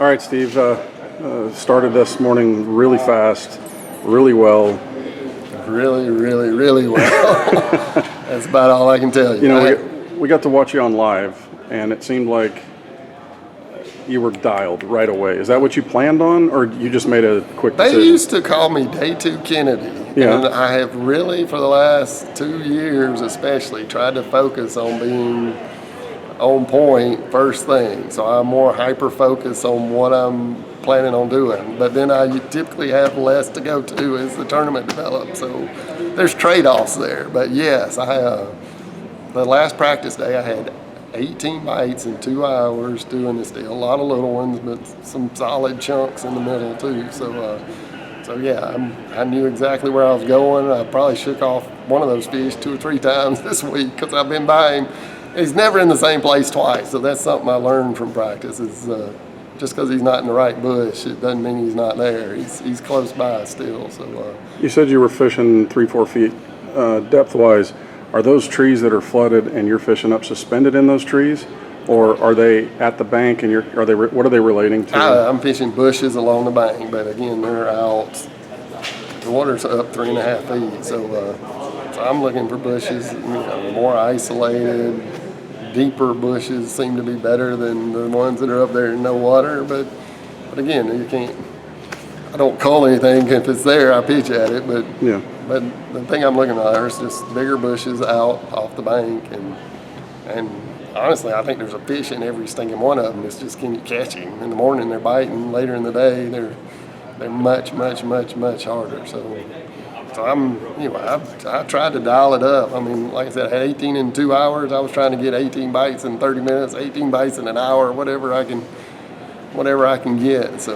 All right, Steve. Started this morning really fast, really well. Really well. That's about all I can tell you. You know, we got to watch you on live, and it seemed like you were dialed right away. Is that what you planned on, or you just made a quick decision? They used to call me Day 2 Kennedy. Yeah. And I have really, for the last 2 years especially, tried to focus on being on point first thing. So I'm more hyper-focused on what I'm planning on doing. But then I typically have less to go to as the tournament develops. So there's trade-offs there. But yes, the last practice day I had 18 bites in 2 hours doing this deal. A lot of little ones, but some solid chunks in the middle too. So yeah, I knew exactly where I was going. I probably shook off one of those fish 2 or 3 times this week because I've been by him. He's never in the same place twice, so that's something I learned from practice. Is just because he's not in the right bush, it doesn't mean he's not there. He's close by still. So you said you were fishing 3-4 feet depth-wise. Are those trees that are flooded and you're fishing up suspended in those trees, or are they at the bank and what are they relating to? I'm fishing bushes along the bank, but again, they're out. The water's up 3.5 feet, so I'm looking for bushes, more isolated, deeper bushes seem to be better than the ones that are up there in no water. But again, you can't. I don't call anything if it's there. I pitch at it, but yeah. But the thing I'm looking at is just bigger bushes out off the bank, and honestly, I think there's a fish in every stinking one of them. It's just can you catch him? In the morning they're biting. Later in the day they're much harder. So I tried to dial it up. I mean, like I said, I had 18 in 2 hours. I was trying to get 18 bites in 30 minutes, 18 bites in an hour, whatever I can get. So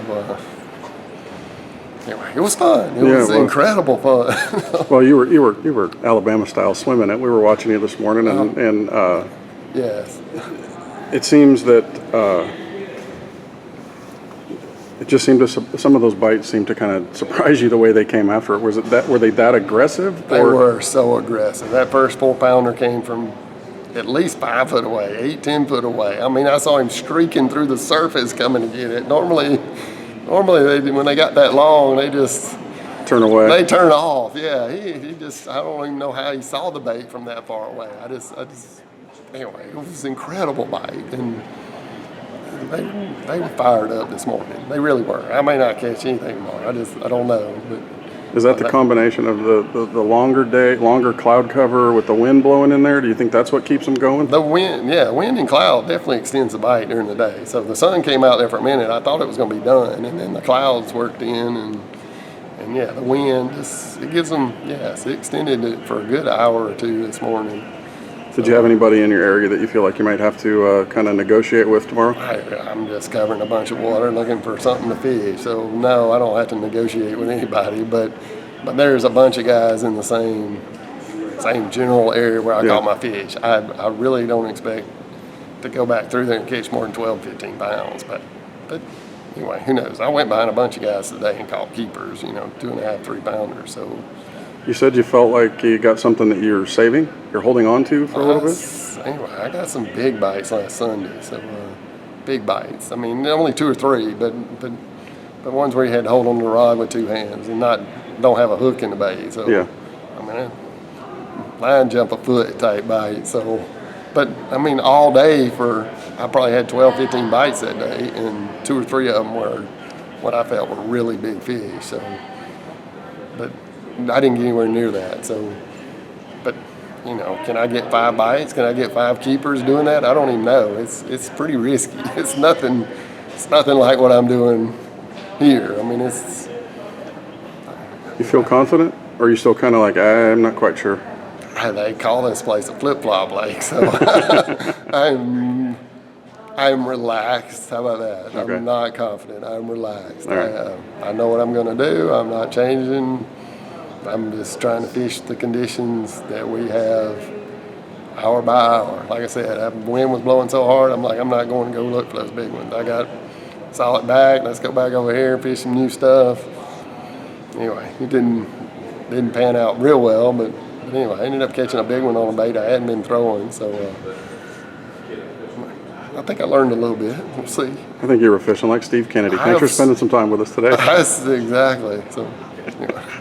anyway, it was fun. It was incredible fun. Well, you were Alabama style swimming it. We were watching you this morning, and yes, it seems that it just seemed to some of those bites seemed to kind of surprise you the way they came after it. Were they that aggressive? They were so aggressive. That first 4-pounder came from at least 5 foot away, 8-10 foot away. I mean, I saw him streaking through the surface coming to get it. Normally when they got that long, they just turn away. They turn off. Yeah, he just, I don't even know how he saw the bait from that far away. I just anyway, it was an incredible bite, and they were fired up this morning. They really were. I may not catch anything more. I don't know. But is that the combination of the longer cloud cover with the wind blowing in there? Do you think that's what keeps them going? The wind, yeah, wind and cloud definitely extends the bite during the day. So the sun came out there for a minute. I thought it was going to be done, and then the clouds worked in, and yeah, the wind it gives them. Yes, it extended it for a good hour or 2 this morning. Did you have anybody in your area that you feel like you might have to kind of negotiate with tomorrow? I'm just covering a bunch of water looking for something to fish. So, no, I don't have to negotiate with anybody. But there's a bunch of guys in the same general area where I caught my fish. I really don't expect to go back through there and catch more than 12, 15 pounds. But anyway, who knows? I went behind a bunch of guys today and caught keepers, 2.5, 3-pounders. So. You said you felt like you got something that you're saving, you're holding on to for a little bit? Anyway, I got some big bites last Sunday, so big bites. I mean, only 2 or 3, but ones where you had to hold on to the rod with 2 hands and don't have a hook in the bait. So, yeah. I mean, line jump a foot type bite. So, but I mean, all day I probably had 12, 15 bites that day, and 2 or 3 of them were what I felt were really big fish. So, but I didn't get anywhere near that. So, but can I get 5 bites? Can I get 5 keepers doing that? I don't even know. It's pretty risky. It's nothing like what I'm doing here. I mean, it's. You feel confident, or are you still kind of like, I'm not quite sure? They call this place a flip-flop lake, so I'm relaxed. How about that? Okay. I'm not confident. I'm relaxed. Right. I know what I'm going to do. I'm not changing. I'm just trying to fish the conditions that we have hour by hour. Like I said, the wind was blowing so hard, I'm like, I'm not going to go look for those big ones. I got solid back. Let's go back over here and fish some new stuff. Anyway, it didn't pan out real well, but anyway, I ended up catching a big one on a bait I hadn't been throwing. So I think I learned a little bit. We'll see. I think you were fishing like Steve Kennedy. Thanks for spending some time with us today. That's exactly. So,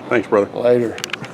Thanks, brother. later.